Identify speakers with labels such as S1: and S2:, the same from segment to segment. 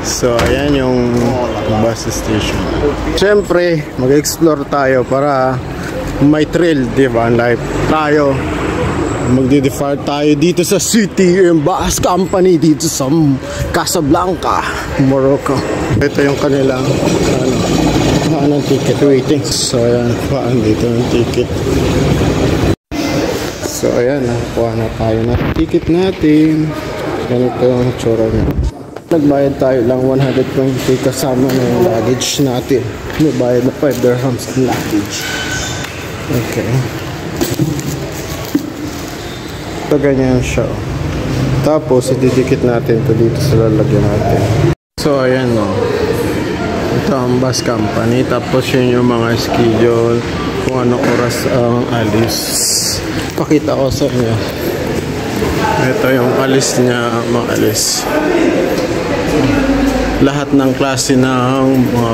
S1: So ayan yung bus station. Siyempre mag-explore tayo para may thrill, diba? Life tayo magdi-depart tayo dito sa City Bus Company dito sa Casablanca, Morocco. Ito yung kanilang ng ticket waiting. So ayan, paan dito ng ticket. So ayan, nakuha na tayo ng ticket natin. Ganito yung tsura niya. Nagbayad tayo lang 120 kasama na yung luggage natin. May bayad na 5 dirhams ang luggage. Okay. So ganyan siya. Tapos ididikit natin ito dito sa lalagyan natin. So ayan o. Ito ang bus company. Tapos yun yung mga schedule kung anong oras ang alis. Pakita ko sa inyo. Ito yung alis niya, mga alis. Lahat ng klase ng mga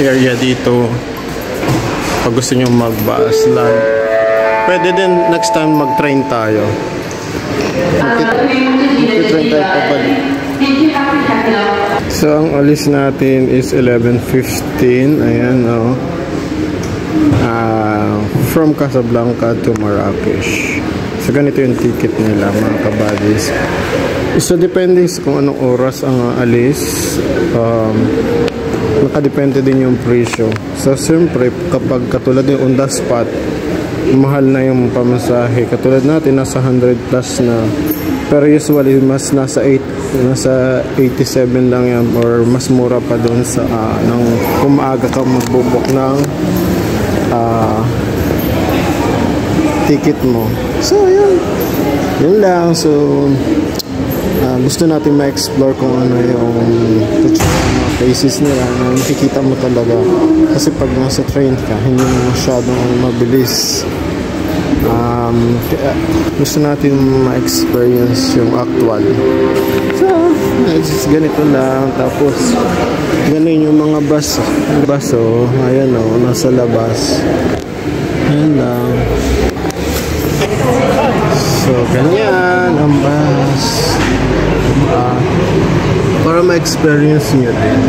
S1: area dito. Pag gusto nyo mag-bus lang, pwede din next time mag-train tayo. Mag-train tayo pabalik. So ang alis natin is 11:15. Ayan o. From Casablanca to Marrakesh. So ganito yung ticket nila, mga kabadis. So depende kung anong oras ang alis. Nakadepende din yung presyo. So siyempre kapag katulad yung on the spot, mahal na yung pamasahe. Katulad natin nasa 100 plus na. Pero usually mas nasa 87 lang yan, or mas mura pa doon sa kung maaga ka magbubok ng ticket mo. So yun lang. So gusto natin ma-explore kung ano yung mga places nila na nakikita mo talaga. Kasi pag nasa train ka, hindi mo masyadong mabilis. Gusto natin ma-experience yung actual. So it's ganito lang. Tapos ganun yung mga bus. So ayan o, nasa labas. Ayan lang. So ganyan ang bus. Para ma-experience nyo din.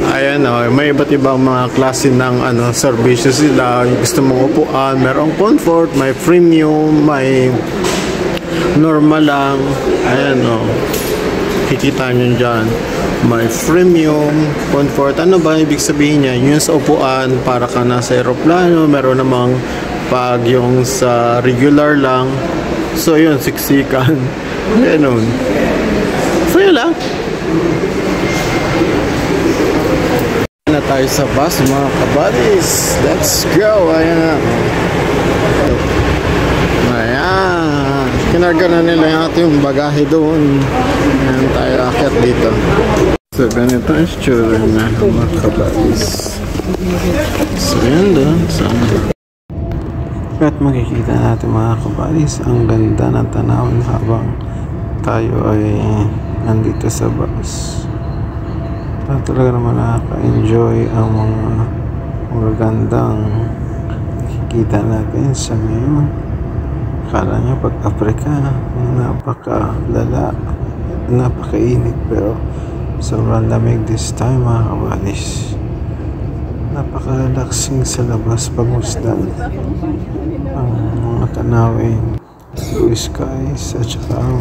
S1: Ayan o, may iba't ibang mga klase ng services sila. Gusto mong upuan, merong comfort, may premium, may normal lang. Ayan o, kikita nyo dyan. May premium, comfort. Ano ba ibig sabihin niya? Yun sa upuan, para ka nasa aeroplano. Meron namang pag yung sa regular lang. So yun, siksikan. Ganun. So yun lang. Na tayo sa bus, mga kabadis. Let's go. Ayan. Ayan. Kinarga na nila yung ating bagahe doon. Ayan tayo akit dito. So ganito ang itsura na, mga kabadis. So yan doon. At makikita natin, mga kabadis, ang ganda ng tanawin habang tayo ay nandito sa bus. At talaga naman nakaka-enjoy ang mga magagandang nakikita natin sa ngayon. Akala nyo pag Africa, napaka-lala, napaka-init, pero sobrang lamig this time, mga kabadis. Napaka-relaxing sa labas pagmusdan. Ang mga tanawin, blue skies, at saka ang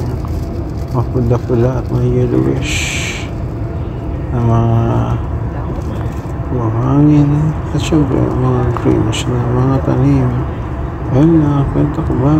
S1: mapula-pula at may yellowish na mga buhangin, at syempre mga greenish na mga tanim. Ayun na, kwento ko ba?